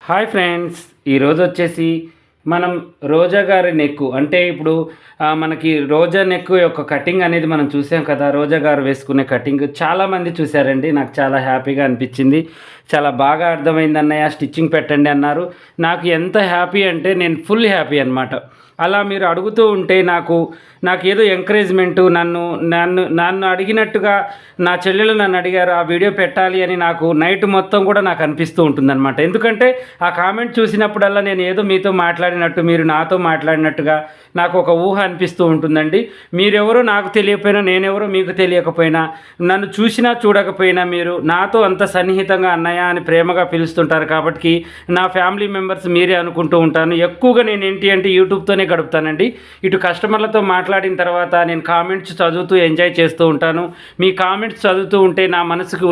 Hi friends, ఈరోజు వచ్చేసి మనం రోజా గారి నెక్కు అంటే ఇప్పుడు మనకి రోజా నెక్కు యొక్క కటింగ్ అనేది మనం చూసాం కదా. రోజా గారు వేసుకునే కటింగ్ చాలామంది చూశారండి. నాకు చాలా హ్యాపీగా అనిపించింది. చాలా బాగా అర్థమైంది అన్నయ్య, స్టిచ్చింగ్ పెట్టండి అన్నారు. నాకు ఎంత హ్యాపీ అంటే నేను ఫుల్ హ్యాపీ అనమాట. అలా మీరు అడుగుతూ ఉంటే నాకు ఏదో ఎంకరేజ్మెంటు, నన్ను అడిగినట్టుగా నా చెల్లెలు నన్ను అడిగారు ఆ వీడియో పెట్టాలి అని నాకు నైట్ మొత్తం కూడా నాకు అనిపిస్తూ ఉంటుందన్నమాట. ఎందుకంటే ఆ కామెంట్ చూసినప్పుడల్లా నేను ఏదో మీతో మాట్లాడినట్టు, మీరు నాతో మాట్లాడినట్టుగా నాకు ఒక ఊహ అనిపిస్తూ ఉంటుందండి. మీరెవరో నాకు తెలియకపోయినా, నేనెవరో మీకు తెలియకపోయినా, నన్ను చూసినా చూడకపోయినా మీరు నాతో అంత సన్నిహితంగా అన్నయ్య అని ప్రేమగా పిలుస్తుంటారు. కాబట్టి నా ఫ్యామిలీ మెంబర్స్ మీరే అనుకుంటూ ఉంటాను. ఎక్కువగా నేను ఏంటి అంటే యూట్యూబ్తోనే గడుపుతానండి. ఇటు కస్టమర్లతో మాట్లాడిన తర్వాత నేను కామెంట్స్ చదువుతూ ఎంజాయ్ చేస్తూ ఉంటాను. మీ కామెంట్స్ చదువుతూ ఉంటే నా మనసుకి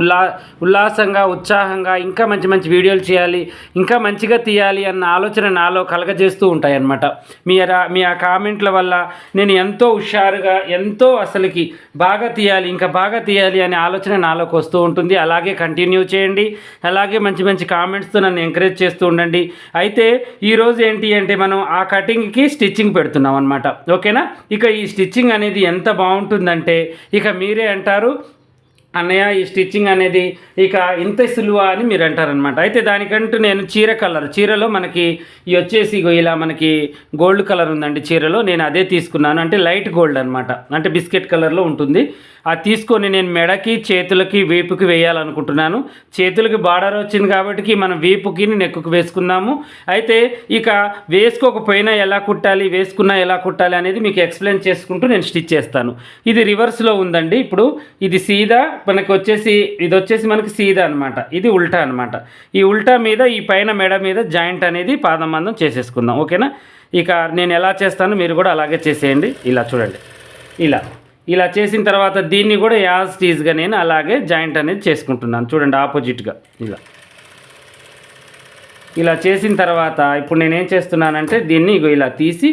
ఉల్లాసంగా, ఉత్సాహంగా ఇంకా మంచి మంచి వీడియోలు చేయాలి, ఇంకా మంచిగా తీయాలి అన్న ఆలోచన నాలో కలగజేస్తూ ఉంటాయి అన్నమాట. మీ ఆ కామెంట్ల వల్ల నేను ఎంతో హుషారుగా, ఎంతో అసలుకి బాగా తీయాలి, ఇంకా బాగా తీయాలి అనే ఆలోచన నాలోకి వస్తూ ఉంటుంది. అలాగే కంటిన్యూ చేయండి. అలాగే మంచి మంచి కామెంట్స్తో నన్ను ఎంకరేజ్ చేస్తూ ఉండండి. అయితే ఈరోజు ఏంటి అంటే మనం ఆ కటింగ్కి స్టిచ్చింగ్ పెడుతున్నాం అనమాట. ఓకేనా? ఇక ఈ స్టిచ్చింగ్ అనేది ఎంత బాగుంటుందంటే ఇక మీరే అంటారు, అన్నయ్య ఈ స్టిచ్చింగ్ అనేది ఇక ఇంత సులువా అని మీరు అంటారనమాట. అయితే దానికంటూ నేను చీరలో మనకి ఇవి వచ్చేసి ఇలా మనకి గోల్డ్ కలర్ ఉందండి చీరలో. నేను అదే తీసుకున్నాను, అంటే లైట్ గోల్డ్ అనమాట, అంటే బిస్కెట్ కలర్లో ఉంటుంది. అది తీసుకొని నేను మెడకి, చేతులకి, వీపుకి వేయాలనుకుంటున్నాను. చేతులకి బార్డర్ వచ్చింది కాబట్టి మనం వీపుకి, నెక్కుకి వేసుకుందాము. అయితే ఇక వేసుకోకపోయినా ఎలా కుట్టాలి, వేసుకున్నా ఎలా కుట్టాలి అనేది మీకు ఎక్స్ప్లెయిన్ చేసుకుంటూ నేను స్టిచ్ చేస్తాను. ఇది రివర్స్లో ఉందండి. ఇప్పుడు ఇది సీదా ఇది వచ్చేసి మనకి సీదా అనమాట, ఇది ఉల్టా అనమాట. ఈ ఉల్టా మీద ఈ పైన మెడ మీద జాయింట్ అనేది పాదం మందం చేసేసుకుందాం. ఓకేనా? ఇక నేను ఎలా చేస్తానో మీరు కూడా అలాగే చేసేయండి. ఇలా చూడండి, ఇలా చేసిన తర్వాత దీన్ని కూడా యాజ్ టీజ్గా నేను అలాగే జాయింట్ అనేది చేసుకుంటున్నాను. చూడండి, ఆపోజిట్గా ఇలా చేసిన తర్వాత ఇప్పుడు నేనేం చేస్తున్నానంటే దీన్ని ఇలా తీసి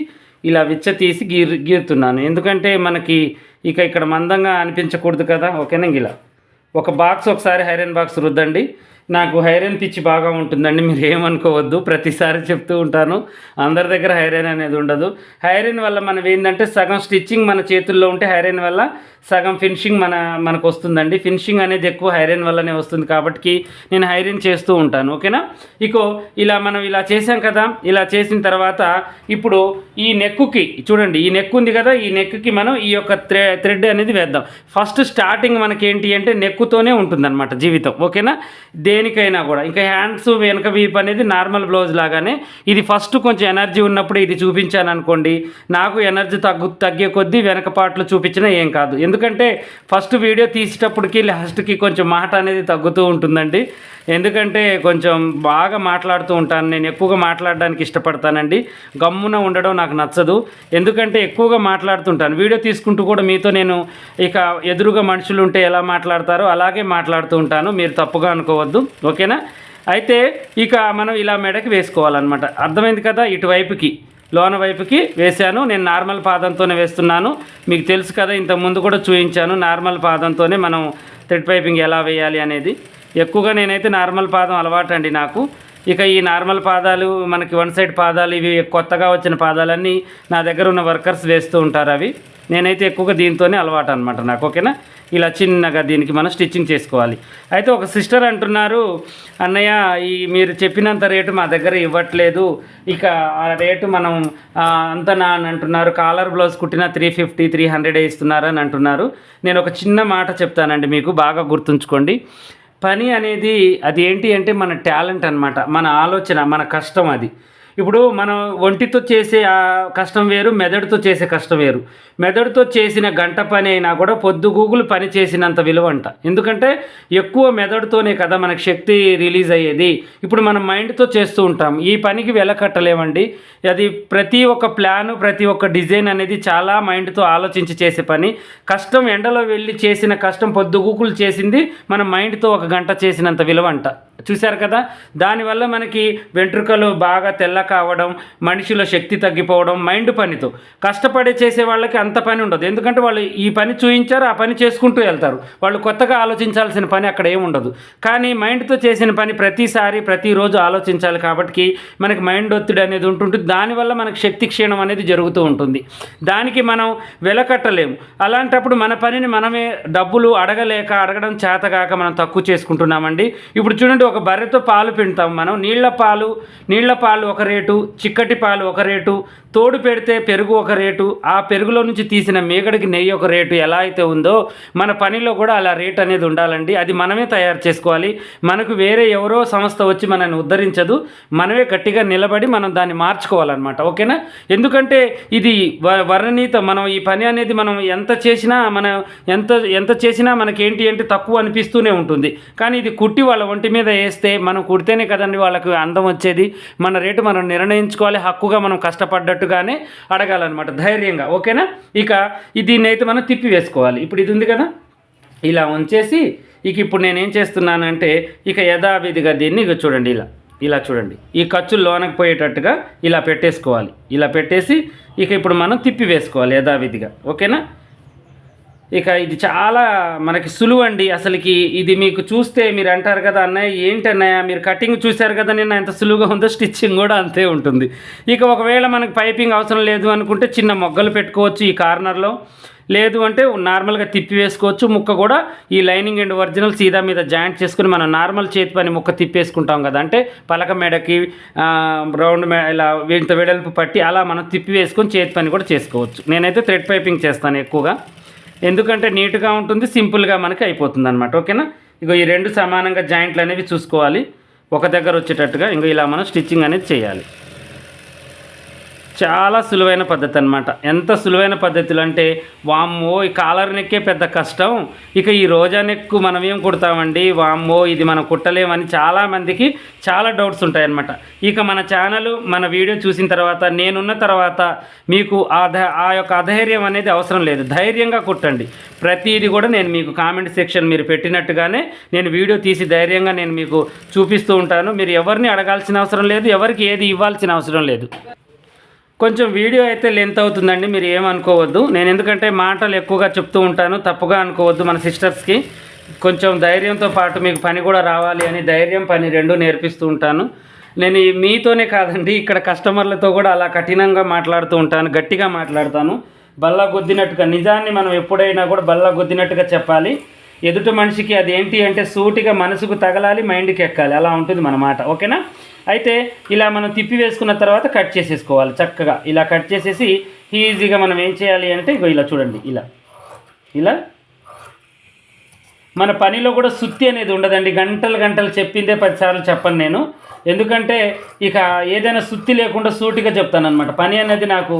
ఇలా తీసి గీరుతున్నాను. ఎందుకంటే మనకి ఇక్కడ మందంగా అనిపించకూడదు కదా. ఓకేనా? ఇలా ఒక బాక్స్ ఒకసారి ఐరన్ బాక్స్ రుద్దండి. నాకు ఐరన్ పిచ్చి బాగా ఉంటుందండి, మీరు ఏమనుకోవద్దు. ప్రతిసారి చెప్తూ ఉంటాను, అందరి దగ్గర ఐరన్ అనేది ఉండదు. ఐరన్ వల్ల మనం ఏంటంటే సగం స్టిచ్చింగ్ మన చేతుల్లో ఉంటే ఐరన్ వల్ల సగం ఫినిషింగ్ మనకు వస్తుందండి. ఫినిషింగ్ అనేది ఎక్కువ ఐరన్ వల్లనే వస్తుంది కాబట్టి నేను ఐరన్ చేస్తూ ఉంటాను. ఓకేనా? ఇలా మనం ఇలా చేసాం కదా. ఇలా చేసిన తర్వాత ఇప్పుడు ఈ నెక్కుకి చూడండి, ఈ నెక్ ఉంది కదా, ఈ నెక్కి మనం ఈ యొక్క థ్రెడ్ అనేది వేద్దాం. ఫస్ట్ స్టార్టింగ్ మనకి ఏంటి అంటే నెక్కుతోనే ఉంటుందన్నమాట జీవితం. ఓకేనా? దేనికైనా కూడా ఇంకా హ్యాండ్స్ వెనక వీప్ అనేది నార్మల్ బ్లౌజ్ లాగానే. ఇది ఫస్ట్ కొంచెం ఎనర్జీ ఉన్నప్పుడు ఇది చూపించాను అనుకోండి, నాకు ఎనర్జీ తగ్గే కొద్దీ వెనక పాటలు చూపించినా ఏం కాదు. ఎందుకంటే ఫస్ట్ వీడియో తీసేటప్పటికి లాస్ట్కి కొంచెం మాట అనేది తగ్గుతూ ఉంటుందండి. ఎందుకంటే కొంచెం బాగా మాట్లాడుతూ ఉంటాను, నేను ఎక్కువగా మాట్లాడడానికి ఇష్టపడతానండి. గమ్మున ఉండడం నాకు నచ్చదు, ఎందుకంటే ఎక్కువగా మాట్లాడుతుంటాను. వీడియో తీసుకుంటూ కూడా మీతో నేను ఎదురుగా మనుషులు ఉంటే ఎలా మాట్లాడతారో అలాగే మాట్లాడుతూ ఉంటాను, మీరు తప్పుగా అనుకోవద్దు. ఓకేనా? అయితే మనం ఇలా మెడకి వేసుకోవాలన్నమాట. అర్థమైంది కదా? ఇటువైపుకి లోన వైపుకి వేశాను. నేను నార్మల్ పాదంతోనే వేస్తున్నాను. మీకు తెలుసు కదా, ఇంతకుముందు కూడా చూపించాను నార్మల్ పాదంతోనే మనం థ్రెడ్ పైపింగ్ ఎలా వేయాలి అనేది. ఎక్కువగా నేనైతే నార్మల్ పాదం అలవాటు అండి నాకు. ఈ నార్మల్ పాదాలు మనకి వన్ సైడ్ పాదాలు, ఇవి కొత్తగా వచ్చిన పాదాలన్నీ నా దగ్గర ఉన్న వర్కర్స్ వేస్తూ ఉంటారు. అవి నేనైతే ఎక్కువగా దీంతోనే అలవాటు అనమాట నాకు. ఓకేనా? ఇలా చిన్నగా దీనికి మనం స్టిచ్చింగ్ చేసుకోవాలి. అయితే ఒక సిస్టర్ అంటున్నారు, అన్నయ్య మీరు చెప్పినంత రేటు మా దగ్గర ఇవ్వట్లేదు, ఆ రేటు మనం అంతనా అని అంటున్నారు. కాలర్ బ్లౌజ్ కుట్టిన 350, 300 ఇస్తున్నారని అంటున్నారు. నేను ఒక చిన్న మాట చెప్తానండి, మీకు బాగా గుర్తుంచుకోండి. పని అనేది అది ఏంటి అంటే మన టాలెంట్ అనమాట, మన ఆలోచన, మన కష్టం. అది ఇప్పుడు మనం ఒంటితో చేసే ఆ కష్టం వేరు, మెదడుతో చేసే కష్టం వేరు. మెదడుతో చేసిన గంట పని అయినా కూడా పొద్దుగూకులు పని చేసినంత విలువ అంట. ఎందుకంటే ఎక్కువ మెదడుతోనే కదా మనకు శక్తి రిలీజ్ అయ్యేది. ఇప్పుడు మనం మైండ్తో చేస్తూ ఉంటాం, ఈ పనికి వెల కట్టలేమండి. అది ప్రతి ఒక్క ప్లాను, ప్రతి ఒక్క డిజైన్ అనేది చాలా మైండ్తో ఆలోచించి చేసే పని. కష్టం ఎండలో వెళ్ళి చేసిన కష్టం, పొద్దుగూకులు చేసింది మనం మైండ్తో 1 గంట చేసినంత విలువ అంట. చూశారు కదా? దానివల్ల మనకి వెంట్రుకలు బాగా తెల్ల చికాకు అవ్వడం, మనిషిలో శక్తి తగ్గిపోవడం, మైండ్ పనితో కష్టపడి చేసే వాళ్ళకి అంత పని ఉండదు. ఎందుకంటే వాళ్ళు ఈ పని చూయించారు, ఆ పని చేసుకుంటూ వెళ్తారు. వాళ్ళు కొత్తగా ఆలోచించాల్సిన పని అక్కడ ఏముండదు. కానీ మైండ్తో చేసిన పని ప్రతిసారి ప్రతిరోజు ఆలోచించాలి కాబట్టి మనకి మైండ్ ఒత్తిడి అనేది ఉంటుంటుంది. దానివల్ల మనకు శక్తి క్షీణం అనేది జరుగుతూ ఉంటుంది. దానికి మనం వెలకట్టలేము. అలాంటప్పుడు మన పనిని మనమే డబ్బులు అడగడం చేతగాక మనం తక్కువ చేసుకుంటున్నామండి. ఇప్పుడు చూడండి, ఒక బర్రెతో పాలు పిండుతాం మనం. నీళ్ల పాలు ఒక రేటు, చిక్కటి పాలు ఒక రేటు, తోడు పెడితే పెరుగు ఒక రేటు, ఆ పెరుగులో నుంచి తీసిన మేగడికి నెయ్యి ఒక రేటు ఎలా అయితే ఉందో మన పనిలో కూడా అలా రేట్ అనేది ఉండాలండి. అది మనమే తయారు చేసుకోవాలి. మనకు వేరే ఎవరో సంస్థ వచ్చి మనల్ని ఉద్ధరించదు. మనమే గట్టిగా నిలబడి మనం దాన్ని మార్చుకోవాలన్నమాట. ఓకేనా? ఎందుకంటే ఇది వర్ణనీత. మనం ఈ పని అనేది మనం ఎంత చేసినా మనకేంటి అంటే తక్కువ అనిపిస్తూనే ఉంటుంది. కానీ ఇది కుట్టి వాళ్ళ ఒంటి మీద వేస్తే మనం కుడితేనే కదండి వాళ్ళకు అందం వచ్చేది. మన రేటు మనం నిర్ణయించుకోవాలి. హక్కుగా మనం కష్టపడ్డట్టుగానే అడగాలన్నమాట, ధైర్యంగా. ఓకేనా? ఇక దీన్ని అయితే మనం తిప్పి వేసుకోవాలి. ఇప్పుడు ఇది ఉంది కదా, ఇలా ఉంచేసి ఇప్పుడు నేనేం చేస్తున్నానంటే యథావిధిగా దీన్ని చూడండి, ఇలా చూడండి, ఈ ఖర్చులు లోనకు పోయేటట్టుగా ఇలా పెట్టేసుకోవాలి. ఇలా పెట్టేసి ఇప్పుడు మనం తిప్పి వేసుకోవాలి యథావిధిగా. ఓకేనా? ఇది చాలా మనకి సులువు అండి. అసలుకి ఇది మీకు చూస్తే మీరు అంటారు కదా, అన్నయ్య ఏంటి అన్నయ్య మీరు కటింగ్ చూశారు కదా నిన్న ఎంత సులువుగా ఉందో, స్టిచ్చింగ్ కూడా అంతే ఉంటుంది. ఒకవేళ మనకు పైపింగ్ అవసరం లేదు అనుకుంటే చిన్న మొగ్గలు పెట్టుకోవచ్చు ఈ కార్నర్లో. లేదు అంటే నార్మల్గా తిప్పి వేసుకోవచ్చు. ముక్క కూడా ఈ లైనింగ్ అండ్ ఒరిజినల్ సీదా మీద జాయింట్ చేసుకుని మనం నార్మల్ చేతి పని ముక్క తిప్పేసుకుంటాం కదా, అంటే పలక మెడకి రౌండ్ ఇలా ఇంత వెడల్పు పట్టి అలా మనం తిప్పి వేసుకొని చేతి పని కూడా చేసుకోవచ్చు. నేనైతే థ్రెడ్ పైపింగ్ చేస్తాను ఎక్కువగా, ఎందుకంటే నీట్గా ఉంటుంది, సింపుల్గా మనకి అయిపోతుంది అనమాట. ఓకేనా? ఈ రెండు సమానంగా జాయింట్లు అనేవి చూసుకోవాలి, ఒక దగ్గర వచ్చేటట్టుగా. ఇలా మనం స్టిచ్చింగ్ అనేది చేయాలి. చాలా సులువైన పద్ధతి అనమాట. ఎంత సులువైన పద్ధతులు అంటే వామ్మో ఈ కాలర్ నెక్కే పెద్ద కష్టం, ఈ రోజా నెక్కు మనం ఏం కుడతామండి, వామ్మో ఇది మనం కుట్టలేమని చాలామందికి చాలా డౌట్స్ ఉంటాయన్నమాట. మన ఛానల్ మన వీడియో చూసిన తర్వాత, నేనున్న తర్వాత మీకు ఆ యొక్క అధైర్యం అనేది అవసరం లేదు. ధైర్యంగా కుట్టండి. ప్రతిదీ కూడా నేను మీకు కామెంట్ సెక్షన్ మీరు పెట్టినట్టుగానే నేను వీడియో తీసి ధైర్యంగా నేను మీకు చూపిస్తూ ఉంటాను. మీరు ఎవరిని అడగాల్సిన అవసరం లేదు, ఎవరికి ఏది ఇవ్వాల్సిన అవసరం లేదు. కొంచెం వీడియో అయితే లెంత్ అవుతుందండి, మీరు ఏమనుకోవద్దు. నేను ఎందుకంటే మాటలు ఎక్కువగా చెప్తూ ఉంటాను, తప్పుగా అనుకోవద్దు. మన సిస్టర్స్కి కొంచెం ధైర్యంతో పాటు మీకు పని కూడా రావాలి అని ధైర్యం పని రెండూ నేర్పిస్తూ ఉంటాను. నేను మీతోనే కాదండి, ఇక్కడ కస్టమర్లతో కూడా అలా కఠినంగా మాట్లాడుతూ ఉంటాను, గట్టిగా మాట్లాడతాను, బల్లా గుద్దినట్టుగా. నిజాన్ని మనం ఎప్పుడైనా కూడా బల్లా గుద్దినట్టుగా చెప్పాలి. ఎదుటి మనిషికి అది ఏంటి అంటే సూటిగా మనసుకు తగలాలి, మైండ్కి ఎక్కాలి, అలా ఉంటుంది మన మాట. ఓకేనా? అయితే ఇలా మనం తిప్పి వేసుకున్న తర్వాత కట్ చేసేసుకోవాలి చక్కగా. ఇలా కట్ చేసేసి ఈజీగా మనం ఏం చేయాలి అంటే ఇలా చూడండి, ఇలా మన పనిలో కూడా సుత్తి అనేది ఉండదండి. గంటలు చెప్పిందే 10 సార్లు చెప్పను నేను. ఎందుకంటే ఏదైనా సుత్తి లేకుండా సూటిగా చెప్తాను అనమాట. పని అనేది నాకు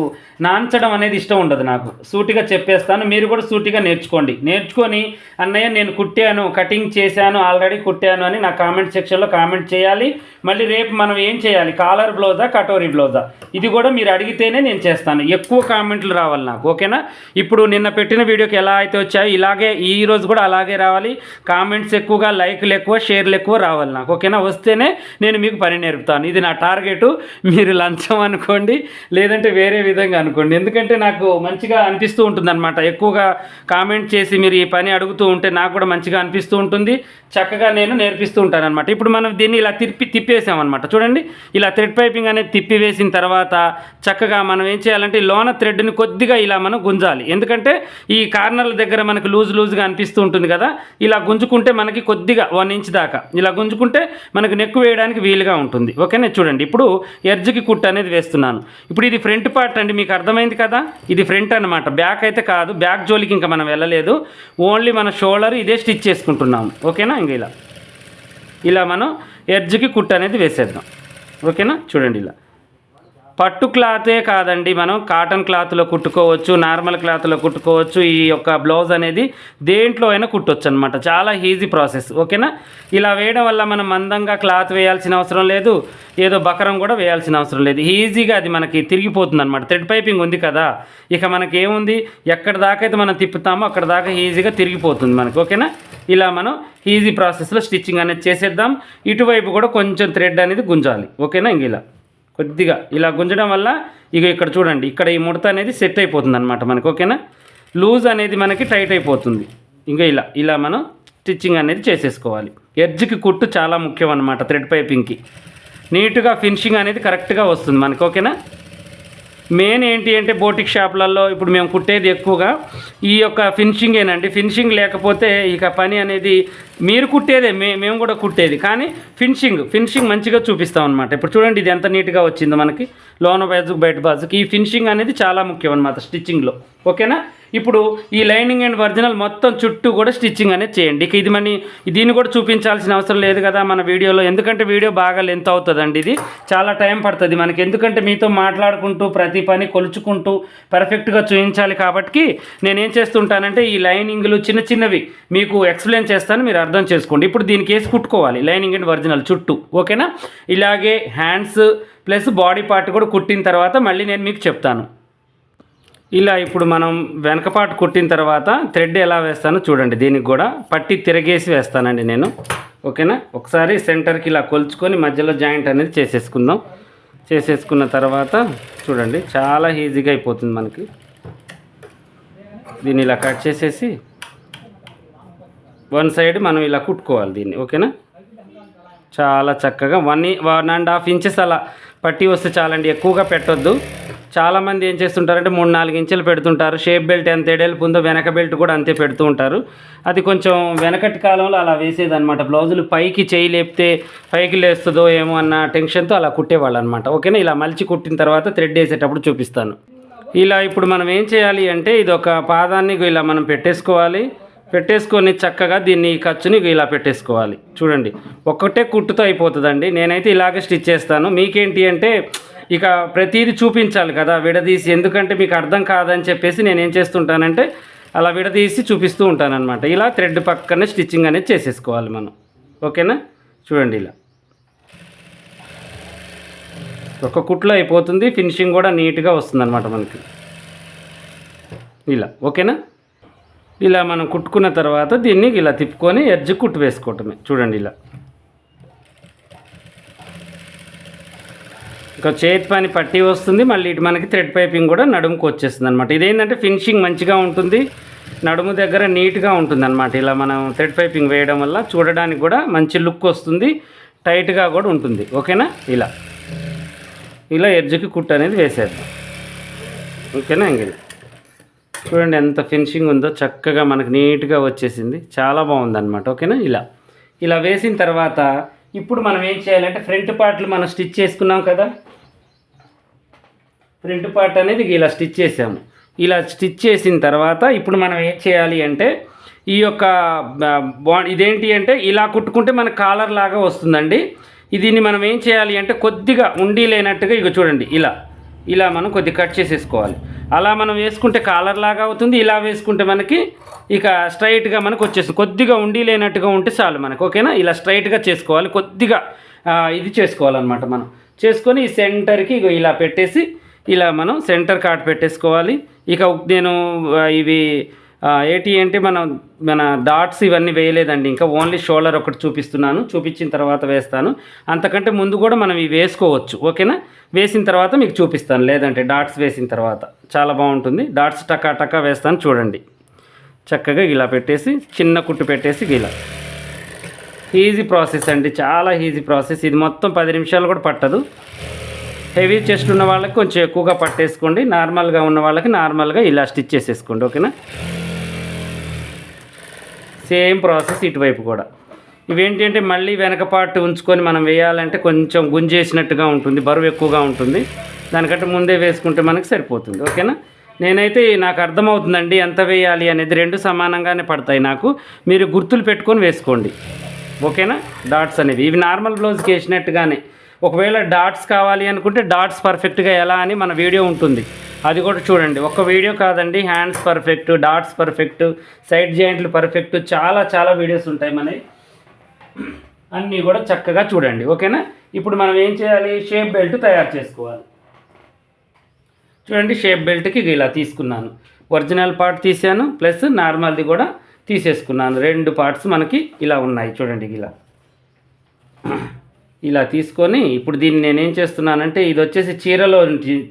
నాంచడం అనేది ఇష్టం ఉండదు, నాకు సూటిగా చెప్పేస్తాను. మీరు కూడా సూటిగా నేర్చుకొని అన్నయ్య నేను కుట్టాను, కటింగ్ చేశాను, ఆల్రెడీ కుట్టాను అని నా కామెంట్ సెక్షన్లో కామెంట్ చేయాలి. మళ్ళీ రేపు మనం ఏం చేయాలి, కాలర్ బ్లౌజా కటోరీ బ్లౌజా, ఇది కూడా మీరు అడిగితేనే నేను చేస్తాను. ఎక్కువ కామెంట్లు రావాలి నాకు. ఓకేనా? ఇప్పుడు నిన్న పెట్టిన వీడియోకి ఎలా అయితే వచ్చాయో ఇలాగే ఈరోజు కూడా అలాగే రావాలి. కామెంట్స్ ఎక్కువగా, లైక్లు ఎక్కువ, షేర్లు ఎక్కువ రావాలి నాకు. ఓకేనా? వస్తేనే నేను మీకు పని నేర్పుతాను. ఇది నా టార్గెట్. మీరు లంచం అనుకోండి, లేదంటే వేరే విధంగా అనుకోండి. ఎందుకంటే నాకు మంచిగా అనిపిస్తూ ఉంటుంది అనమాట. ఎక్కువగా కామెంట్ చేసి మీరు ఈ పని అడుగుతూ ఉంటే నాకు కూడా మంచిగా అనిపిస్తూ ఉంటుంది. చక్కగా నేను నేర్పిస్తూ ఉంటాను అనమాట. ఇప్పుడు మనం దీన్ని ఇలా తిప్పేసామన్నమాట. చూడండి, ఇలా థ్రెడ్ పైపింగ్ అనేది తిప్పి వేసిన తర్వాత చక్కగా మనం ఏం చేయాలంటే లోన థ్రెడ్ని కొద్దిగా ఇలా మనం గుంజాలి. ఎందుకంటే ఈ కార్నర్ల దగ్గర మనకు లూజ్గా అనిపిస్తూ ఉంటుంది కదా, ఇలా గుంజుకుంటే మనకి కొద్దిగా 1 ఇంచ్ దాకా ఇలా గుంజుకుంటే మనకు నెక్కు వేయడానికి వీలుగా ఉంటుంది. ఓకేనా? చూడండి, ఇప్పుడు ఎడ్జ్కి కుట్టు అనేది వేస్తున్నాను. ఇప్పుడు ఇది ఫ్రంట్ పార్ట్ అండి, మీకు అర్థమైంది కదా, ఇది ఫ్రంట్ అనమాట, బ్యాక్ అయితే కాదు. బ్యాక్ జోలికి ఇంకా మనం వెళ్ళలేదు, ఓన్లీ మన షోల్డర్ ఇదే స్టిచ్ చేసుకుంటున్నాము. ఓకేనా? ఇంక ఇలా మనం ఎడ్జ్కి కుట్టు అనేది వేసేద్దాం. ఓకేనా? చూడండి, ఇలా పట్టు క్లాతే కాదండి, మనం కాటన్ క్లాత్లో కుట్టుకోవచ్చు, నార్మల్ క్లాత్లో కుట్టుకోవచ్చు. ఈ యొక్క బ్లౌజ్ అనేది దేంట్లో అయినా కుట్టవచ్చు అనమాట. చాలా ఈజీ ప్రాసెస్. ఓకేనా? ఇలా వేయడం వల్ల మనం మందంగా క్లాత్ వేయాల్సిన అవసరం లేదు, ఏదో బకరం కూడా వేయాల్సిన అవసరం లేదు. ఈజీగా అది మనకి తిరిగిపోతుంది అనమాట. థ్రెడ్ పైపింగ్ ఉంది కదా, మనకి ఏముంది, ఎక్కడ దాకా అయితే మనం తిప్పుతామో అక్కడ దాకా ఈజీగా తిరిగిపోతుంది మనకి. ఓకేనా? ఇలా మనం ఈజీ ప్రాసెస్లో స్టిచ్చింగ్ అనేది చేసేద్దాం. ఇటువైపు కూడా కొంచెం థ్రెడ్ అనేది గుంజాలి. ఓకేనా? ఇంక ఇలా కొద్దిగా ఇలా గుంజడం వల్ల ఇక ఇక్కడ చూడండి, ఇక్కడ ఈ ముడత అనేది సెట్ అయిపోతుంది అనమాట మనకి. ఓకేనా, లూజ్ అనేది మనకి టైట్ అయిపోతుంది. ఇంకా ఇలా మనం స్టిచ్చింగ్ అనేది చేసేసుకోవాలి. ఎడ్జ్కి కుట్టు చాలా ముఖ్యం అనమాట థ్రెడ్ పైపింగ్కి. నీట్గా ఫినిషింగ్ అనేది కరెక్ట్గా వస్తుంది మనకి. ఓకేనా, మెయిన్ ఏంటి అంటే బోటిక్ షాపులలో ఇప్పుడు మేము కుట్టేది ఎక్కువగా ఈ యొక్క ఫినిషింగేనండి. ఫినిషింగ్ లేకపోతే ఇక పని అనేది మీరు కుట్టేదే, మేము కూడా కుట్టేది, కానీ ఫినిషింగ్ మంచిగా చూపిస్తాం అనమాట. ఇప్పుడు చూడండి ఇది ఎంత నీట్గా వచ్చిందో మనకి, లోన బాజుకు బయట బాజుకి. ఈ ఫినిషింగ్ అనేది చాలా ముఖ్యం అనమాట స్టిచ్చింగ్లో. ఓకేనా, ఇప్పుడు ఈ లైనింగ్ అండ్ ఒరిజినల్ మొత్తం చుట్టూ కూడా స్టిచ్చింగ్ అనేది చేయండి. ఇక దీన్ని కూడా చూపించాల్సిన అవసరం లేదు కదా మన వీడియోలో, ఎందుకంటే వీడియో బాగా లెంత్ అవుతుందండి. ఇది చాలా టైం పడుతుంది మనకి, ఎందుకంటే మీతో మాట్లాడుకుంటూ ప్రతి పని కొలుచుకుంటూ పర్ఫెక్ట్గా చూపించాలి. కాబట్టి నేనేం చేస్తుంటానంటే ఈ లైనింగ్లు చిన్నవి మీకు ఎక్స్ప్లెయిన్ చేస్తాను, మీరు అర్థం చేసుకోండి. ఇప్పుడు దీనికి వేసి కుట్టుకోవాలి లైనింగ్ అండ్ ఒరిజినల్ చుట్టూ. ఓకేనా, ఇలాగే హ్యాండ్స్ ప్లస్ బాడీ పార్ట్ కూడా కుట్టిన తర్వాత మళ్ళీ నేను మీకు చెప్తాను. ఇలా ఇప్పుడు మనం వెనక పార్ట్ కుట్టిన తర్వాత థ్రెడ్ ఎలా వేస్తానో చూడండి. దీనికి కూడా పట్టి తిరగేసి వేస్తానండి నేను. ఓకేనా, ఒకసారి సెంటర్కి ఇలా కొలుచుకొని మధ్యలో జాయింట్ అనేది చేసేసుకుందాం. చేసేసుకున్న తర్వాత చూడండి చాలా ఈజీగా అయిపోతుంది మనకి. దీన్ని ఇలా కట్ చేసేసి వన్ సైడ్ మనం ఇలా కుట్టుకోవాలి దీన్ని. ఓకేనా, చాలా చక్కగా 1.5 ఇంచెస్ అలా పట్టి వస్తే చాలండి, ఎక్కువగా పెట్టొద్దు. చాలామంది ఏం చేస్తుంటారంటే 3-4 ఇంచులు పెడుతుంటారు. షేప్ బెల్ట్ ఎంత ఎడల్పు ఉందో వెనక బెల్ట్ కూడా అంతే పెడుతూ ఉంటారు. అది కొంచెం వెనకటి కాలంలో అలా వేసేదన్నమాట. బ్లౌజులు పైకి చేయి లేపితే పైకి లేస్తుందో ఏమో అన్న టెన్షన్తో అలా కుట్టేవాళ్ళు అనమాట. ఓకేనా, ఇలా మలిచి కుట్టిన తర్వాత థ్రెడ్ వేసేటప్పుడు చూపిస్తాను. ఇలా ఇప్పుడు మనం ఏం చేయాలి అంటే ఇది ఒక పాదాన్ని ఇలా మనం పెట్టేసుకొని చక్కగా దీన్ని ఖర్చుని ఇలా పెట్టేసుకోవాలి. చూడండి ఒక్కటే కుట్టుతో అయిపోతుందండి. నేనైతే ఇలాగే స్టిచ్ చేస్తాను. మీకేంటి అంటే ఇక ప్రతిదీ చూపించాలి కదా విడదీసి, ఎందుకంటే మీకు అర్థం కాదని చెప్పేసి నేనేం చేస్తుంటానంటే అలా విడదీసి చూపిస్తూ ఉంటానన్నమాట. ఇలా థ్రెడ్ పక్కనే స్టిచ్చింగ్ అనేది చేసేసుకోవాలి మనం. ఓకేనా, చూడండి ఇలా ఒక కుట్లో అయిపోతుంది. ఫినిషింగ్ కూడా నీట్గా వస్తుంది అనమాట మనకి ఇలా. ఓకేనా, ఇలా మనం కుట్టుకున్న తర్వాత దీన్ని ఇలా తిప్పుకొని ఎడ్జ్ కుట్టు వేసుకోవటమే. చూడండి ఇలా ఇంకా చేతి పని పట్టి వస్తుంది. మళ్ళీ ఇటు మనకి థ్రెడ్ పైపింగ్ కూడా నడుముకు వచ్చేస్తుంది అనమాట. ఇదేంటంటే ఫినిషింగ్ మంచిగా ఉంటుంది, నడుము దగ్గర నీట్గా ఉంటుంది అనమాట. ఇలా మనం థ్రెడ్ పైపింగ్ వేయడం వల్ల చూడడానికి కూడా మంచి లుక్ వస్తుంది, టైట్గా కూడా ఉంటుంది. ఓకేనా, ఇలా ఎడ్జ్కి కుట్టు అనేది వేసేద్దాం. ఓకేనా, ఇంక చూడండి ఎంత ఫినిషింగ్ ఉందో, చక్కగా మనకు నీట్గా వచ్చేసింది, చాలా బాగుందన్నమాట. ఓకేనా, ఇలా వేసిన తర్వాత ఇప్పుడు మనం ఏం చేయాలంటే ఫ్రంట్ పార్ట్లు మనం స్టిచ్ చేసుకున్నాం కదా, ఫ్రంట్ పార్ట్ అనేది ఇలా స్టిచ్ చేసాము. ఇలా స్టిచ్ చేసిన తర్వాత ఇప్పుడు మనం ఏం చేయాలి అంటే ఈ యొక్క ఇదేంటి అంటే ఇలా కుట్టుకుంటే మనకు కాలర్ లాగా వస్తుందండి. దీన్ని మనం ఏం చేయాలి అంటే కొద్దిగా ఉండి లేనట్టుగా ఇక చూడండి ఇలా మనం కొద్దిగా కట్ చేసేసుకోవాలి. అలా మనం వేసుకుంటే కాలర్ లాగా అవుతుంది, ఇలా వేసుకుంటే మనకి ఇక స్ట్రైట్గా మనకు వచ్చేస్తుంది. కొద్దిగా ఉండి లేనట్టుగా ఉంటే చాలు మనకు. ఓకేనా, ఇలా స్ట్రైట్గా చేసుకోవాలి, కొద్దిగా ఇది చేసుకోవాలన్నమాట. మనం చేసుకొని ఈ సెంటర్కి ఇలా పెట్టేసి ఇలా మనం సెంటర్ కాట్ పెట్టేసుకోవాలి. ఇక నేను ఇవి ఏంటి అంటే మన డాట్స్ ఇవన్నీ వేయలేదండి, ఇంకా ఓన్లీ షోల్డర్ ఒకటి చూపించిన తర్వాత వేస్తాను. అంతకంటే ముందు కూడా మనం ఇవి వేసుకోవచ్చు. ఓకేనా, వేసిన తర్వాత మీకు చూపిస్తాను, లేదంటే డాట్స్ వేసిన తర్వాత చాలా బాగుంటుంది. డాట్స్ టకా వేస్తాను. చూడండి చక్కగా ఇలా పెట్టేసి చిన్న కుట్టు పెట్టేసి ఇలా ఈజీ ప్రాసెస్ అండి, చాలా ఈజీ ప్రాసెస్. ఇది మొత్తం 10 నిమిషాలు కూడా పట్టదు. హెవీ చెస్ట్ ఉన్న వాళ్ళకి కొంచెం ఎక్కువగా పట్టేసుకోండి, నార్మల్గా ఉన్న వాళ్ళకి నార్మల్గా ఇలా స్టిచ్ చేసేసుకోండి. ఓకేనా, సేమ్ ప్రాసెస్ ఇటువైపు కూడా. ఇవేంటి అంటే మళ్ళీ వెనక పార్ట్ ఉంచుకొని మనం వేయాలంటే కొంచెం గుంజేసినట్టుగా ఉంటుంది, బరువు ఎక్కువగా ఉంటుంది. దానికంటే ముందే వేసుకుంటే మనకి సరిపోతుంది. ఓకేనా, నేనైతే నాకు అర్థమవుతుందండి ఎంత వేయాలి అనేది, 2 సమానంగానే పడతాయి నాకు. మీరు గుర్తులు పెట్టుకొని వేసుకోండి. ఓకేనా, డాట్స్ అనేవి ఇవి నార్మల్ బ్లౌజ్కి వేసినట్టుగానే. ఒకవేళ డాట్స్ కావాలి అనుకుంటే డాట్స్ పర్ఫెక్ట్గా ఎలా అని మన వీడియో ఉంటుంది, అది కూడా చూడండి. ఒక్క వీడియో కాదండి, hands perfect, dots perfect, side జాయింట్లు పర్ఫెక్ట్, చాలా వీడియోస్ ఉంటాయి మనవి, అన్నీ కూడా చక్కగా చూడండి. ఓకేనా, ఇప్పుడు మనం ఏం చేయాలి, షేప్ బెల్ట్ తయారు చేసుకోవాలి. చూడండి షేప్ బెల్ట్కి ఇలా తీసుకున్నాను, ఒరిజినల్ పార్ట్ తీసాను ప్లస్ నార్మల్ది కూడా తీసేసుకున్నాను. 2 పార్ట్స్ మనకి ఇలా ఉన్నాయి. చూడండి ఇలా ఇలా తీసుకొని ఇప్పుడు దీన్ని నేనేం చేస్తున్నానంటే ఇది వచ్చేసి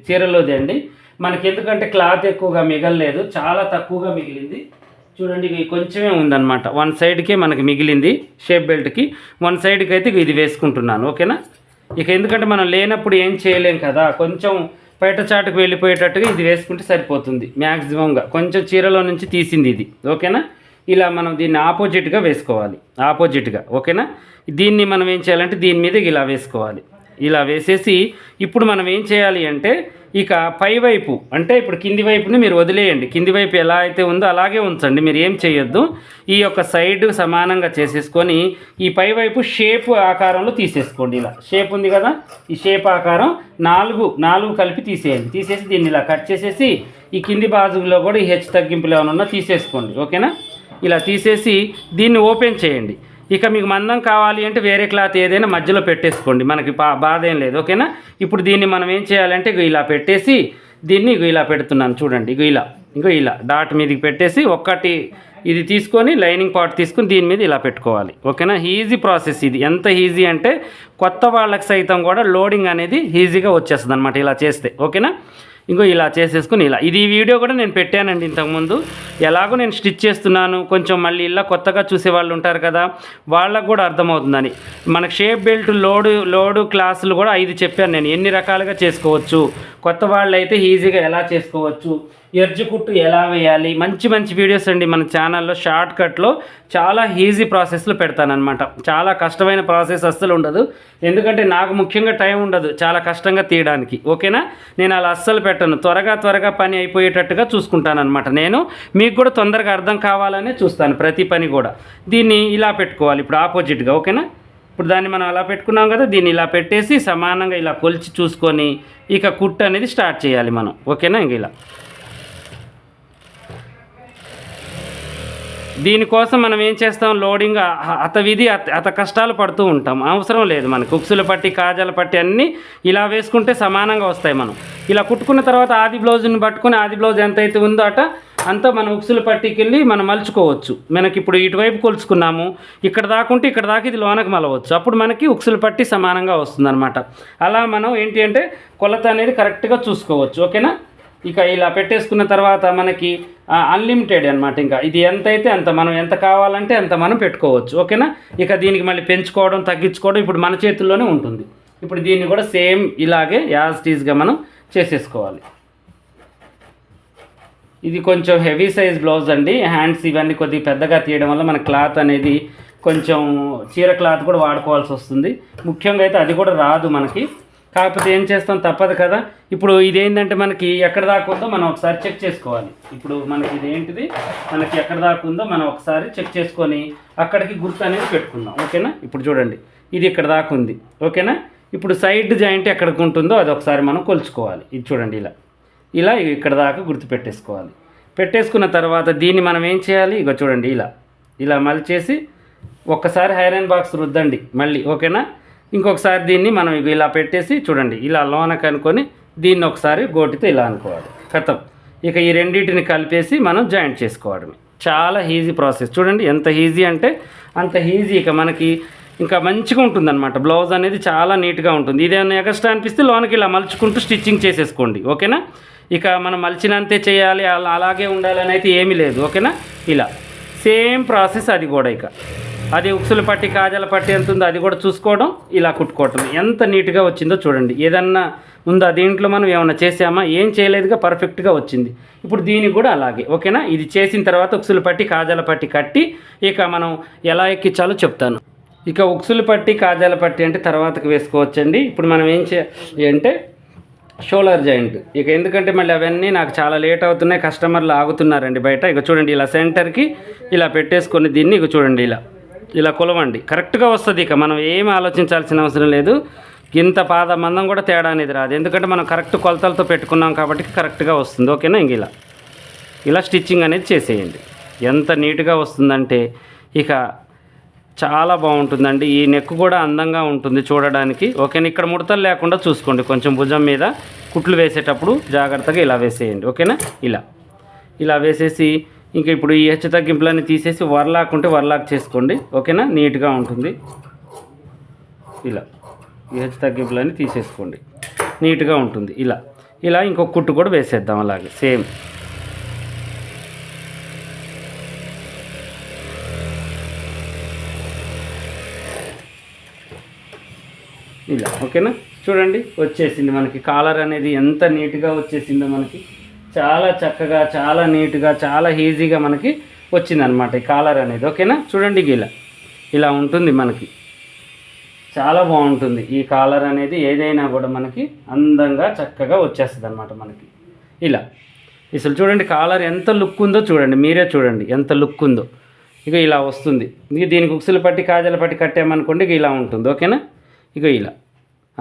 చీరలోది అండి. మనకి ఎందుకంటే క్లాత్ ఎక్కువగా మిగలలేదు, చాలా తక్కువగా మిగిలింది. చూడండి ఇది కొంచెమే ఉందన్నమాట, వన్ సైడ్కే మనకి మిగిలింది. షేప్ బెల్ట్కి వన్ సైడ్కి అయితే ఇది వేసుకుంటున్నాను. ఓకేనా. ఇక ఎందుకంటే మనం లేనప్పుడు ఏం చేయలేం కదా, కొంచెం బయట చాటుకు వెళ్ళిపోయేటట్టుగా ఇది వేసుకుంటే సరిపోతుంది. మ్యాక్సిమంగా కొంచెం చీరలో నుంచి తీసింది ఇది. ఓకేనా. ఇలా మనం దీన్ని ఆపోజిట్గా వేసుకోవాలి, ఆపోజిట్గా. ఓకేనా. దీన్ని మనం ఏం చేయాలంటే దీని మీద ఇలా వేసుకోవాలి. ఇలా వేసేసి ఇప్పుడు మనం ఏం చేయాలి అంటే ఇక పైవైపు అంటే ఇప్పుడు కింది వైపుని మీరు వదిలేయండి. కింది వైపు ఎలా అయితే ఉందో అలాగే ఉంచండి, మీరు ఏం చేయొద్దు. ఈ యొక్క సైడ్ సమానంగా చేసేసుకొని ఈ పైవైపు షేప్ ఆకారంలో తీసేసుకోండి. ఇలా షేప్ ఉంది కదా, ఈ షేప్ ఆకారం నాలుగు కలిపి తీసేయండి. తీసేసి దీన్ని ఇలా కట్ చేసేసి ఈ కింది బాజులో కూడా ఈ హెచ్చు తగ్గింపులు ఏమైనా ఉన్నా తీసేసుకోండి. ఓకేనా. ఇలా తీసేసి దీన్ని ఓపెన్ చేయండి. ఇక మీకు మందం కావాలి అంటే వేరే క్లాత్ ఏదైనా మధ్యలో పెట్టేసుకోండి, మనకి బాధ ఏం లేదు. ఓకేనా. ఇప్పుడు దీన్ని మనం ఏం చేయాలంటే ఇలా పెట్టేసి దీన్ని ఇలా పెడుతున్నాను చూడండి. ఇలా డాట్ మీదకి పెట్టేసి ఒక్కటి ఇది తీసుకొని లైనింగ్ పార్ట్ తీసుకొని దీని మీద ఇలా పెట్టుకోవాలి. ఓకేనా. ఈజీ ప్రాసెస్ ఇది. ఎంత ఈజీ అంటే కొత్త వాళ్ళకి సైతం కూడా లోడింగ్ అనేది ఈజీగా వచ్చేస్తుంది అనమాట ఇలా చేస్తే. ఓకేనా. ఇలా చేసేసుకుని ఇది వీడియో కూడా నేను పెట్టానండి ఇంతకుముందు. ఎలాగో నేను స్టిచ్ చేస్తున్నాను, కొంచెం మళ్ళీ ఇలా కొత్తగా చూసే వాళ్ళు ఉంటారు కదా, వాళ్ళకు కూడా అర్థమవుతుందని. మనకు షేప్ బెల్ట్ లోడు క్లాసులు కూడా 5 చెప్పాను నేను, ఎన్ని రకాలుగా చేసుకోవచ్చు. కొత్త వాళ్ళు అయితే ఈజీగా ఎలా చేసుకోవచ్చు, ఎర్జు కుట్టు ఎలా వేయాలి, మంచి వీడియోస్ అండి మన ఛానల్లో. షార్ట్ కట్లో చాలా ఈజీ ప్రాసెస్లో పెడతానమాట. చాలా కష్టమైన ప్రాసెస్ అస్సలు ఉండదు, ఎందుకంటే నాకు ముఖ్యంగా టైం ఉండదు చాలా కష్టంగా తీయడానికి. ఓకేనా. నేను అలా అస్సలు పెట్టను, త్వరగా పని అయిపోయేటట్టుగా చూసుకుంటానమాట. నేను మీకు కూడా తొందరగా అర్థం కావాలనే చూస్తాను ప్రతి పని కూడా. దీన్ని ఇలా పెట్టుకోవాలి ఇప్పుడు ఆపోజిట్గా. ఓకేనా. ఇప్పుడు దాన్ని మనం అలా పెట్టుకున్నాం కదా, దీన్ని ఇలా పెట్టేసి సమానంగా ఇలా కొలిచి చూసుకొని ఇక కుట్టు అనేది స్టార్ట్ చేయాలి మనం. ఓకేనా. ఇలా దీనికోసం మనం ఏం చేస్తాం, లోడింగ్ అత కష్టాలు పడుతూ ఉంటాం, అవసరం లేదు మనకు. ఉక్సుల పట్టి కాజాల పట్టి అన్నీ ఇలా వేసుకుంటే సమానంగా వస్తాయి. మనం ఇలా కుట్టుకున్న తర్వాత ఆది బ్లౌజ్ని పట్టుకుని ఆది బ్లౌజ్ ఎంత అయితే ఉందో అంతా మనం ఉక్సుల పట్టికి వెళ్ళి మనం మలుచుకోవచ్చు. మనకి ఇప్పుడు ఇటువైపు కొలుచుకున్నాము, ఇక్కడ దాకుంటే ఇక్కడ దాకా ఇది లోనకి మలవచ్చు, అప్పుడు మనకి ఉక్సుల పట్టి సమానంగా వస్తుందన్నమాట. అలా మనం ఏంటి అంటే కొలత అనేది కరెక్ట్గా చూసుకోవచ్చు. ఓకేనా. ఇక ఇలా పెట్టేసుకున్న తర్వాత మనకి అన్లిమిటెడ్ అనమాట. ఇంకా ఇది ఎంత అయితే అంత మనం ఎంత కావాలంటే అంత మనం పెట్టుకోవచ్చు. ఓకేనా. ఇక దీనికి మళ్ళీ పెంచుకోవడం తగ్గించుకోవడం ఇప్పుడు మన చేతుల్లోనే ఉంటుంది. ఇప్పుడు దీన్ని కూడా సేమ్ ఇలాగే యాజ్ టీజ్గా మనం చేసేసుకోవాలి. ఇది కొంచెం హెవీ సైజ్ బ్లౌజ్ అండి. హ్యాండ్స్ ఇవన్నీ కొద్దిగా పెద్దగా తీయడం వల్ల మన క్లాత్ అనేది కొంచెం చీర క్లాత్ కూడా వాడుకోవాల్సి వస్తుంది. ముఖ్యంగా అయితే అది కూడా రాదు మనకి, కాకపోతే ఏం చేస్తాం తప్పదు కదా. ఇప్పుడు ఇదేంటంటే మనకి ఎక్కడ దాకా ఉందో మనం ఒకసారి చెక్ చేసుకోవాలి. ఇప్పుడు మనకి ఇదేంటిది, మనకి ఎక్కడ దాకా ఉందో మనం ఒకసారి చెక్ చేసుకొని అక్కడికి గుర్తు అనేది పెట్టుకుందాం. ఓకేనా. ఇప్పుడు చూడండి ఇది ఇక్కడ దాకా ఉంది. ఓకేనా. ఇప్పుడు సైడ్ జాయింట్ ఎక్కడికి ఉంటుందో అది ఒకసారి మనం కొలుచుకోవాలి. ఇది చూడండి ఇలా ఇక్కడ దాకా గుర్తు పెట్టేసుకోవాలి. పెట్టేసుకున్న తర్వాత దీన్ని మనం ఏం చేయాలి, చూడండి ఇలా మలిచేసి ఒక్కసారి ఐరన్ బాక్స్ రుద్దండి మళ్ళీ. ఓకేనా. ఇంకొకసారి దీన్ని మనం ఇలా పెట్టేసి చూడండి ఇలా లోనకు అనుకొని దీన్ని ఒకసారి గోటితో ఇలా అనుకోవాలి. కథం. ఇక ఈ రెండింటిని కలిపేసి మనం జాయింట్ చేసుకోవడమే. చాలా ఈజీ ప్రాసెస్. చూడండి ఎంత ఈజీ అంటే అంత ఈజీ. ఇక మనకి ఇంకా మంచిగా ఉంటుందన్నమాట. బ్లౌజ్ అనేది చాలా నీట్గా ఉంటుంది. ఇదేమైనా ఎక్స్ట్రా అనిపిస్తే లోనకి ఇలా మలుచుకుంటూ స్టిచ్చింగ్ చేసేసుకోండి. ఓకేనా. ఇక మనం మలిచినంతే చేయాలి అలాగే ఉండాలని అయితే ఏమీ లేదు. ఓకేనా. ఇలా సేమ్ ప్రాసెస్ అది కూడా. ఇక అది ఉక్సుల పట్టి కాజాల పట్టి ఎంత ఉందో అది కూడా చూసుకోవడం, ఇలా కుట్టుకోవటం. ఎంత నీట్గా వచ్చిందో చూడండి. ఏదన్నా ఉందా దీంట్లో మనం ఏమన్నా చేసామా, ఏం చేయలేదుగా, పర్ఫెక్ట్గా వచ్చింది. ఇప్పుడు దీనికి కూడా అలాగే. ఓకేనా. ఇది చేసిన తర్వాత ఉక్సుల పట్టి కాజాల పట్టి కట్టి ఇక మనం ఎలా ఎక్కించాలో చెప్తాను. ఇక ఉక్సుల పట్టి కాజాల పట్టి అంటే తర్వాతకి వేసుకోవచ్చండి. ఇప్పుడు మనం ఏం చేయాలి అంటే షోల్డర్ జాయింట్. ఇక ఎందుకంటే మళ్ళీ అవన్నీ నాకు చాలా లేట్ అవుతున్నాయి, కస్టమర్లు ఆగుతున్నారండి బయట. ఇక చూడండి ఇలా సెంటర్కి ఇలా పెట్టేసుకొని దీన్ని చూడండి ఇలా కొలవండి, కరెక్ట్గా వస్తుంది. ఇక మనం ఏం ఆలోచించాల్సిన అవసరం లేదు. ఇంత పాద మందం కూడా తేడా అనేది రాదు, ఎందుకంటే మనం కరెక్ట్ కొలతలతో పెట్టుకున్నాం కాబట్టి కరెక్ట్గా వస్తుంది. ఓకేనా. ఇంక ఇలా స్టిచ్చింగ్ అనేది చేసేయండి. ఎంత నీట్గా వస్తుందంటే ఇక చాలా బాగుంటుందండి. ఈ నెక్ కూడా అందంగా ఉంటుంది చూడడానికి. ఓకేనా. ఇక్కడ ముడతలు లేకుండా చూసుకోండి. కొంచెం భుజం మీద కుట్లు వేసేటప్పుడు జాగ్రత్తగా ఇలా వేసేయండి. ఓకేనా. ఇలా వేసేసి ఇంకా ఇప్పుడు ఈ హెచ్చు తగ్గింపులన్నీ తీసేసి వర్లాక్ ఉంటే వర్లాక్ చేసుకోండి. ఓకేనా. నీట్గా ఉంటుంది. ఇలా ఈ హెచ్చు తగ్గింపులన్నీ తీసేసుకోండి, నీట్గా ఉంటుంది. ఇలా ఇంకొక కుట్టు కూడా వేసేద్దాం అలాగే సేమ్. ఇలా ఓకేనా. చూడండి వచ్చేసింది మనకి కాలర్ అనేది ఎంత నీట్గా వచ్చేసిందో మనకి, చాలా చక్కగా చాలా నీట్గా చాలా ఈజీగా మనకి వచ్చిందనమాట ఈ కాలర్ అనేది. ఓకేనా చూడండి ఇలా ఉంటుంది మనకి, చాలా బాగుంటుంది ఈ కాలర్ అనేది. ఏదైనా కూడా మనకి అందంగా చక్కగా వచ్చేస్తుంది అనమాట మనకి ఇలా. అసలు చూడండి కాలర్ ఎంత లుక్ ఉందో చూడండి, మీరే చూడండి ఎంత లుక్ ఉందో. ఇక ఇలా వస్తుంది. ఇక దీనికి ఉక్సులు పట్టి కాజల పట్టి కట్టామనుకోండి ఇక ఇలా ఉంటుంది. ఓకేనా. ఇక ఇలా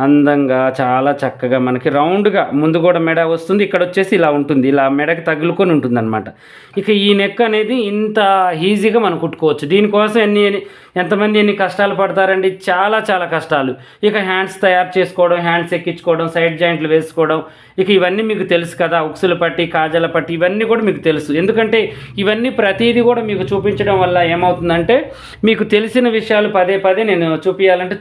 అందంగా చాలా చక్కగా మనకి రౌండ్గా ముందు కూడా మెడ వస్తుంది, ఇక్కడ వచ్చేసి ఇలా ఉంటుంది, ఇలా మెడకి తగులుకొని ఉంటుంది అనమాట. ఇక ఈ నెక్ అనేది ఇంత ఈజీగా మనం కుట్టుకోవచ్చు. దీనికోసం ఎంతమంది ఎన్ని కష్టాలు పడతారండి, చాలా చాలా కష్టాలు. ఇక హ్యాండ్స్ తయారు చేసుకోవడం, హ్యాండ్స్ ఎక్కించుకోవడం, సైడ్ జాయింట్లు వేసుకోవడం, ఇక ఇవన్నీ మీకు తెలుసు కదా. ఉక్సుల పట్టి కాజల పట్టి ఇవన్నీ కూడా మీకు తెలుసు. ఎందుకంటే ఇవన్నీ ప్రతిదీ కూడా మీకు చూపించడం వల్ల ఏమవుతుందంటే మీకు తెలిసిన విషయాలు పదే పదే నేను చూపించాలంటే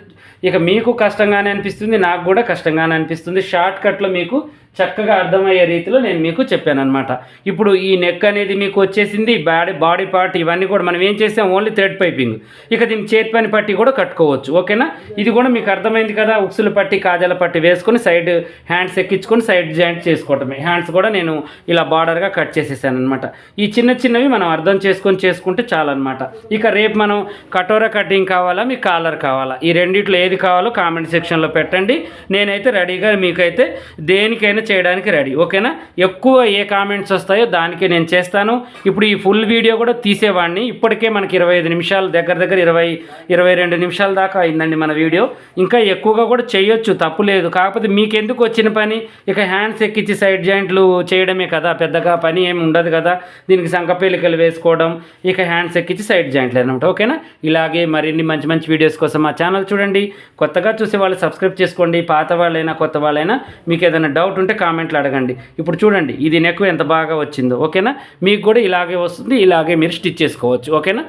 ఇక మీకు కష్టంగానే అనిపిస్తుంది, నాకు కూడా కష్టంగానే అనిపిస్తుంది. షార్ట్ కట్లో మీకు చక్కగా అర్థమయ్యే రీతిలో నేను మీకు చెప్పాను అనమాట. ఇప్పుడు ఈ నెక్ అనేది మీకు వచ్చేసింది, బాడీ పార్ట్ ఇవన్నీ కూడా మనం ఏం చేసాం, ఓన్లీ థ్రెడ్ పైపింగ్. ఇక దీన్ని చేతి పని పట్టి కూడా కట్టుకోవచ్చు. ఓకేనా. ఇది కూడా మీకు అర్థమైంది కదా. ఉక్సులు పట్టి కాజల పట్టి వేసుకొని సైడ్ హ్యాండ్స్ ఎక్కించుకొని సైడ్ జాయింట్ చేసుకోవటమే. హ్యాండ్స్ కూడా నేను ఇలా బార్డర్గా కట్ చేసేసాను అనమాట. ఈ చిన్నవి మనం అర్థం చేసుకుంటే చాలన్నమాట. ఇక రేపు మనం కటోరా కటింగ్ కావాలా, మీకు కాలర్ కావాలా, ఈ రెండిట్లో ఏది కావాలో కామెంట్ సెక్షన్లో పెట్టండి. నేనైతే రెడీగా మీకైతే దేనికైనా చేయడానికి రెడీ. ఓకేనా. ఎక్కువ ఏ కామెంట్స్ వస్తాయో దానికి నేను చేస్తాను. ఇప్పుడు ఈ ఫుల్ వీడియో కూడా తీసేవాడిని. ఇప్పటికే మనకి 25 నిమిషాలు దగ్గర 22 నిమిషాల దాకా అయిందండి మన వీడియో. ఇంకా ఎక్కువగా కూడా చేయొచ్చు, తప్పు లేదు. కాకపోతే మీకు ఎందుకు వచ్చిన పని, ఇక హ్యాండ్స్ ఎక్కించి సైడ్ జాయింట్లు చేయడమే కదా, పెద్దగా పని ఏమి ఉండదు కదా. దీనికి సంకపేలికలు వేసుకోవడం, ఇక హ్యాండ్స్ ఎక్కించి సైడ్ జాయింట్లు అనమాట. ఓకేనా. ఇలాగే మరిన్ని మంచి వీడియోస్ కోసం మా ఛానల్ చూడండి. కొత్తగా చూసే వాళ్ళు సబ్స్క్రైబ్ చేసుకోండి. పాత వాళ్ళైనా కొత్త వాళ్ళైనా మీకు ఏదైనా డౌట్ ఉంటే కామెంట్లు అడగండి. ఇప్పుడు చూడండి ఇది నెక్ ఎంత బాగా వచ్చిందో. ఓకేనా. మీకు కూడా ఇలాగే వస్తుంది, ఇలాగే మీరు స్టిచ్ చేసుకోవచ్చు. ఓకేనా.